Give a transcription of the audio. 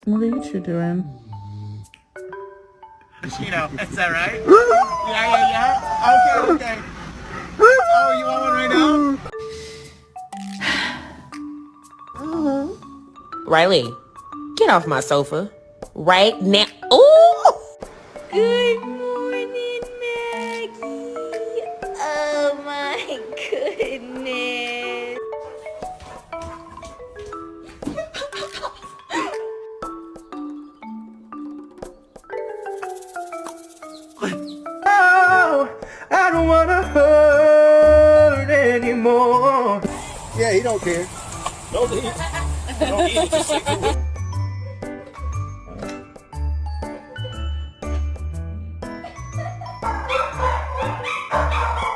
What are you two doing? You know, is that right? Yeah. Okay. Oh, you want one right now? Riley, get off my sofa. Right now. Ooh! Good morning, Maggie. Oh my goodness. Oh, I don't wanna hurt anymore. Yeah, he don't care. Don't eat. Don't eat. Just